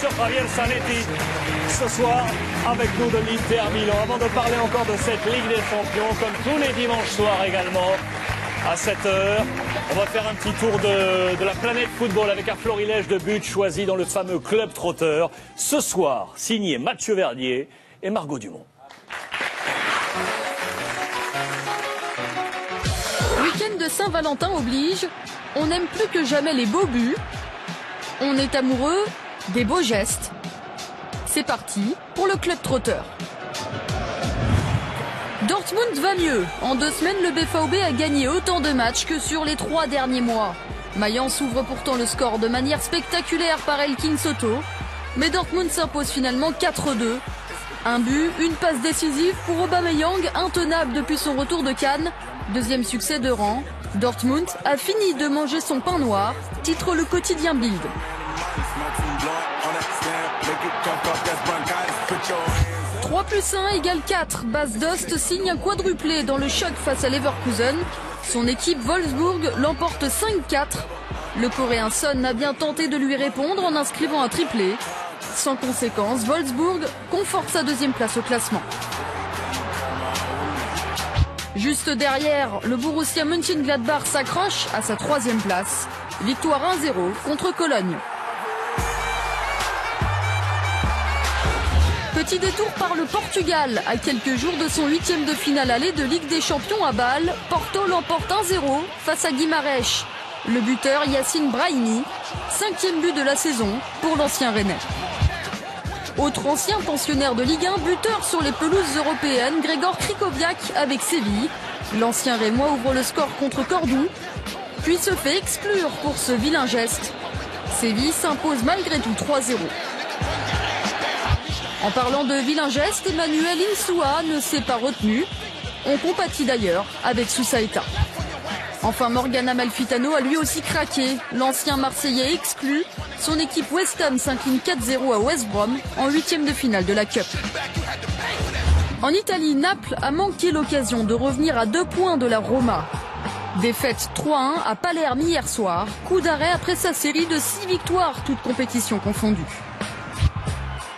sur Javier Zanetti ce soir avec nous de l'Inter Milan. Avant de parler encore de cette Ligue des Champions, comme tous les dimanches soirs également, à 7h, on va faire un petit tour de la planète football avec un florilège de buts choisis dans le fameux club trotteur. Ce soir, signé Mathieu Verdier et Margot Dumont. Week-end de Saint-Valentin oblige, on aime plus que jamais les beaux buts, on est amoureux des beaux gestes. C'est parti pour le club trotteur. Dortmund va mieux. En 2 semaines, le BVB a gagné autant de matchs que sur les 3 derniers mois. Mayence ouvre pourtant le score de manière spectaculaire par Elkin Soto. Mais Dortmund s'impose finalement 4-2. Un but, une passe décisive pour Aubameyang, intenable depuis son retour de Cannes. 2e succès de rang. Dortmund a fini de manger son pain noir, titre le quotidien Bild. 3+1 égale 4. Bas Dost signe un quadruplé dans le choc face à Leverkusen. Son équipe Wolfsburg l'emporte 5-4. Le Coréen Son a bien tenté de lui répondre en inscrivant un triplé. Sans conséquence, Wolfsburg conforte sa 2e place au classement. Juste derrière, le Borussia Mönchengladbach s'accroche à sa 3e place. Victoire 1-0 contre Cologne. Petit détour par le Portugal. À quelques jours de son 8e de finale aller de Ligue des Champions à Bâle, Porto l'emporte 1-0 face à Guimarães. Le buteur Yacine Brahimi, 5e but de la saison pour l'ancien Rennais. Autre ancien pensionnaire de Ligue 1, buteur sur les pelouses européennes, Gregor Krychowiak avec Séville. L'ancien Rémois ouvre le score contre Cordoue, puis se fait exclure pour ce vilain geste. Séville s'impose malgré tout 3-0. En parlant de vilain geste, Emmanuel Insua ne s'est pas retenu. On compatit d'ailleurs avec Sousaïta. Enfin, Morgan Amalfitano a lui aussi craqué. L'ancien Marseillais exclu. Son équipe West Ham s'incline 4-0 à West Brom en 8e de finale de la Cup. En Italie, Naples a manqué l'occasion de revenir à 2 points de la Roma. Défaite 3-1 à Palerme hier soir. Coup d'arrêt après sa série de 6 victoires, toutes compétitions confondues.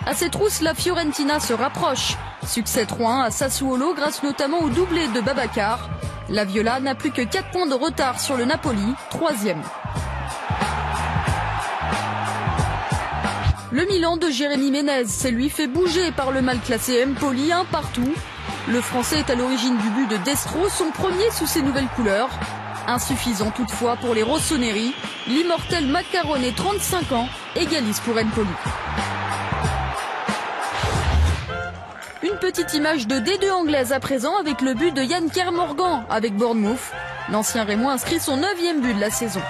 À ses trousses, la Fiorentina se rapproche. Succès 3-1 à Sassuolo grâce notamment au doublé de Babacar. La Viola n'a plus que 4 points de retard sur le Napoli, 3e. Le Milan de Jérémy Ménez s'est lui fait bouger par le mal classé Empoli, 1 partout. Le Français est à l'origine du but de Destro, son premier sous ses nouvelles couleurs. Insuffisant toutefois pour les Rossoneri. L'immortel Macarone, 35 ans, égalise pour Empoli. Une petite image de D2 anglaise à présent avec le but de Yann Kermorgan avec Bournemouth. L'ancien Rémois inscrit son 9e but de la saison.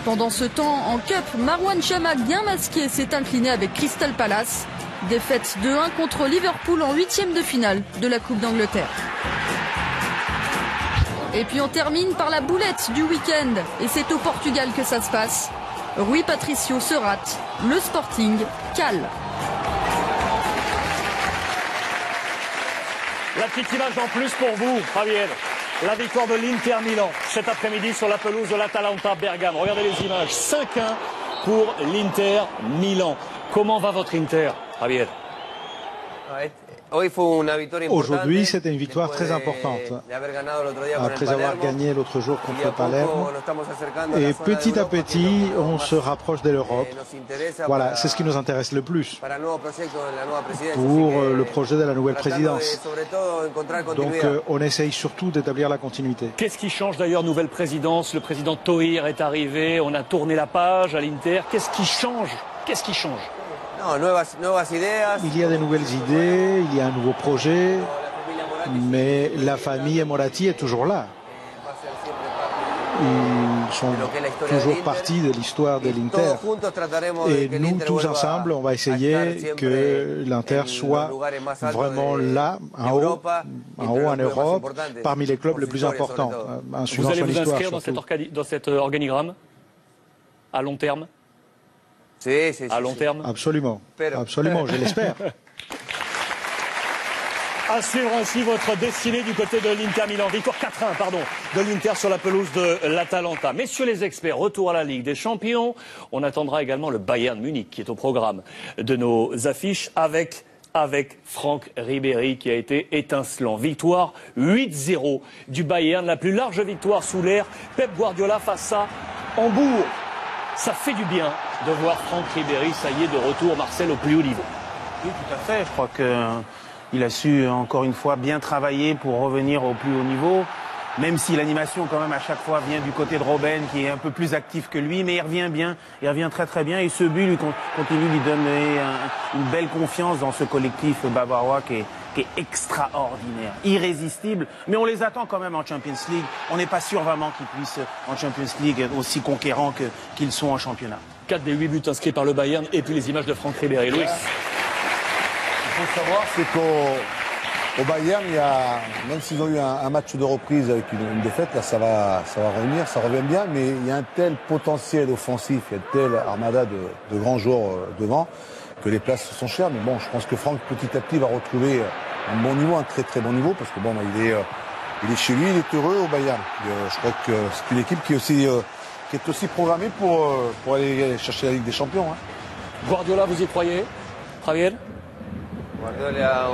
Pendant ce temps, en Cup, Marwan Chamakh bien masqué s'est incliné avec Crystal Palace. Défaite 2-1 contre Liverpool en 8e de finale de la Coupe d'Angleterre. Et puis on termine par la boulette du week-end. Et c'est au Portugal que ça se passe. Rui Patricio se rate. Le Sporting cale. La petite image en plus pour vous, Javier. La victoire de l'Inter Milan cet après-midi sur la pelouse de l'Atalanta Bergame. Regardez les images. 5-1 pour l'Inter Milan. Comment va votre Inter, Javier? Aujourd'hui, c'était une victoire très importante. Après avoir gagné l'autre jour contre Palerme. Et petit à petit, on se rapproche de l'Europe. Voilà, c'est ce qui nous intéresse le plus pour le projet de la nouvelle présidence. Donc, on essaye surtout d'établir la continuité. Qu'est-ce qui change d'ailleurs, nouvelle présidence? Le président Thohir est arrivé, on a tourné la page à l'Inter. Qu'est-ce qui change? Qu'est-ce qui change? Il y a de nouvelles idées, il y a un nouveau projet, mais la famille Moratti est toujours là. Ils sont toujours partie de l'histoire de l'Inter. Et nous, tous ensemble, on va essayer que l'Inter soit vraiment là, en haut en Europe, parmi les clubs les plus importants. Vous allez vous inscrire dans cet organigramme à long terme? À long terme? Absolument, absolument, je l'espère. À suivre ainsi votre destinée du côté de l'Inter Milan. Victoire 4-1, pardon, de l'Inter sur la pelouse de l'Atalanta. Messieurs les experts, retour à la Ligue des Champions. On attendra également le Bayern Munich qui est au programme de nos affiches avec Franck Ribéry qui a été étincelant. Victoire 8-0 du Bayern, la plus large victoire sous l'ère Pep Guardiola face à Hambourg. Ça fait du bien de voir Franck Ribéry, ça y est, de retour, Marcel, au plus haut niveau. Oui, tout à fait. Je crois qu'il a su, encore une fois, bien travailler pour revenir au plus haut niveau. Même si l'animation, quand même, à chaque fois, vient du côté de Robben, qui est un peu plus actif que lui. Mais il revient bien, il revient très très bien. Et ce but lui continue de lui donner une belle confiance dans ce collectif bavarois qui est extraordinaire, irrésistible. Mais on les attend quand même en Champions League. On n'est pas sûr vraiment qu'ils puissent, en Champions League, être aussi conquérants qu'ils sont en championnat. 4 des 8 buts inscrits par le Bayern et puis les images de Franck Ribéry. Louis. Il faut savoir, c'est qu'au Bayern, même s'ils ont eu un match de reprise avec une défaite, là ça va revenir, ça revient bien, mais il y a un tel potentiel offensif, il y a une telle armada de grands joueurs devant, que les places sont chères. Mais bon, je pense que Franck, petit à petit, va retrouver un bon niveau, un très très bon niveau, parce que bon, il est chez lui, il est heureux au Bayern. Je crois que c'est une équipe qui est aussi programmée pour aller chercher la Ligue des Champions. Hein. Guardiola, vous y croyez, Javier? Guardiola,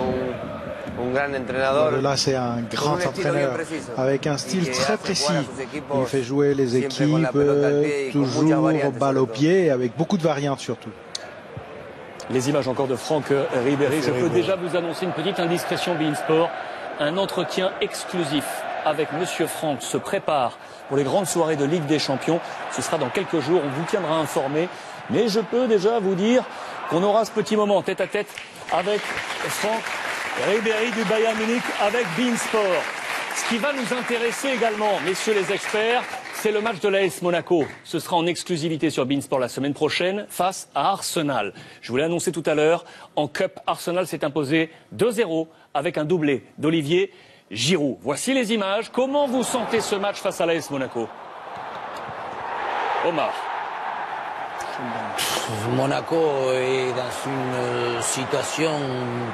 c'est un grand entraîneur avec un style très précis. Il fait jouer les équipes toujours balle au pied et avec beaucoup de variantes surtout. Les images encore de Franck Ribéry. Je peux déjà vous annoncer une petite indiscrétion beIN Sport. Un entretien exclusif avec Monsieur Franck se prépare pour les grandes soirées de Ligue des Champions. Ce sera dans quelques jours, on vous tiendra informé. Mais je peux déjà vous dire qu'on aura ce petit moment tête à tête avec Franck Ribéry du Bayern Munich avec beIN Sport. Ce qui va nous intéresser également, messieurs les experts, c'est le match de l'AS Monaco. Ce sera en exclusivité sur beIN Sport la semaine prochaine face à Arsenal. Je vous l'ai annoncé tout à l'heure, en Cup, Arsenal s'est imposé 2-0 avec un doublé d'Olivier Giroud. Voici les images. Comment vous sentez ce match face à l'AS Monaco? Omar. Monaco est dans une situation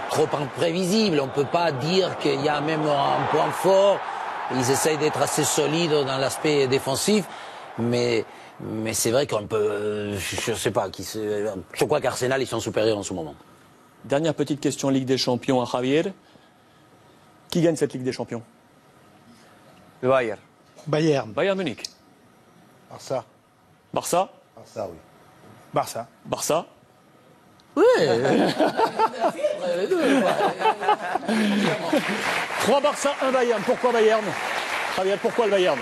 trop imprévisible. On ne peut pas dire qu'il y a même un point fort. Ils essayent d'être assez solides dans l'aspect défensif. Mais c'est vrai qu'on peut... je ne sais pas. Je crois qu'Arsenal, ils sont supérieurs en ce moment. Dernière petite question Ligue des Champions à Javier. Qui gagne cette Ligue des Champions? Le Bayern. Bayern Munich. Barça. Barça? Barça, oui. Barça? Oui. 3 Barça, 1 Bayern. Pourquoi Bayern? Javier, pourquoi le Bayern?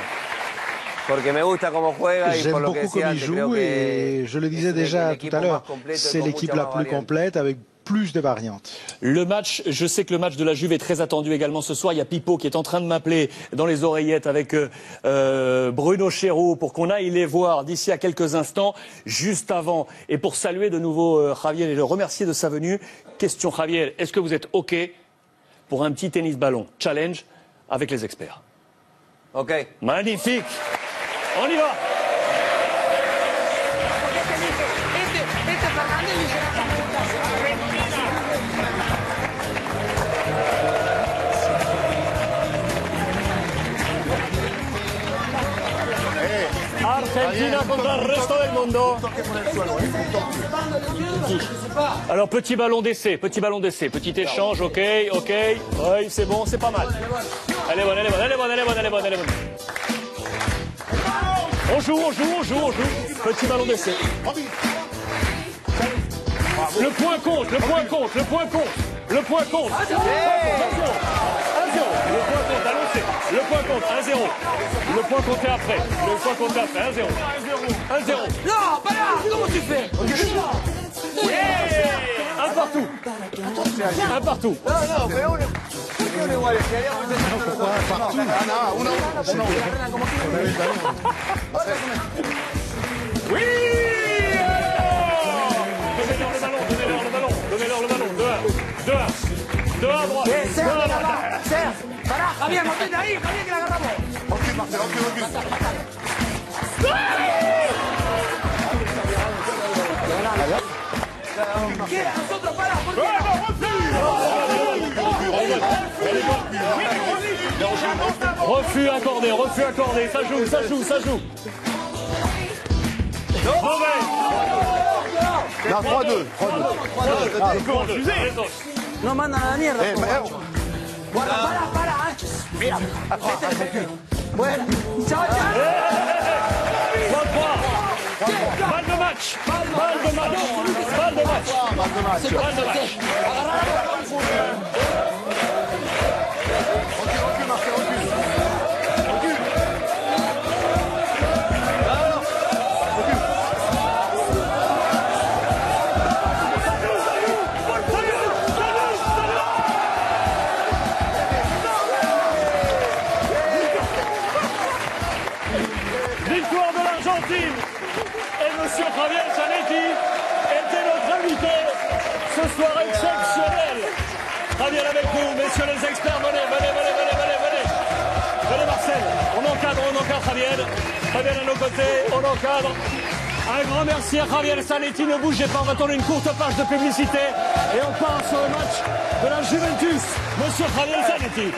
J'aime beaucoup comme il joue et je le disais déjà tout à l'heure, c'est l'équipe la plus complète avec plus de variantes. Le match, je sais que le match de la Juve est très attendu également ce soir. Il y a Pipo qui est en train de m'appeler dans les oreillettes avec Bruno Chéreau pour qu'on aille les voir d'ici à quelques instants, juste avant. Et pour saluer de nouveau Javier et le remercier de sa venue. Question Javier, est-ce que vous êtes OK pour un petit tennis-ballon challenge avec les experts? OK. Magnifique. On y va. Argentina contra el resto del mundo. Alors petit ballon d'essai, petit échange, ok, oui c'est bon, c'est pas mal. Elle est bonne. On joue. Petit ballon d'essai. Le point compte. Le point compte, annoncé. Le point compte, 1-0. Le point compté après. 1-0. Non, pas là. Comment tu fais? Yeah, un partout. Oui. Donnez-leur le ballon. 2 à droite. Serge, para, Javier, mantente ahí, Javier, que la agarramos. Ok, Marcel, ok. ¿Qué? Nosotros, para, ¿por qué? Refus accordé, ça joue. Mauvais. Non, 3-2. 3-2. No mandan a la mierda. Mira, bueno, chao, chao. Balle de match. Victoire de l'Argentine. Et monsieur Javier Zanetti était notre invité ce soir exceptionnel. Javier avec nous, messieurs les experts, venez. Venez Marcel, on encadre Javier. Javier à nos côtés, on encadre. Un grand merci à Javier Zanetti, ne bougez pas, on va tourner une courte page de publicité et on part sur le match de la Juventus. Monsieur Javier Zanetti.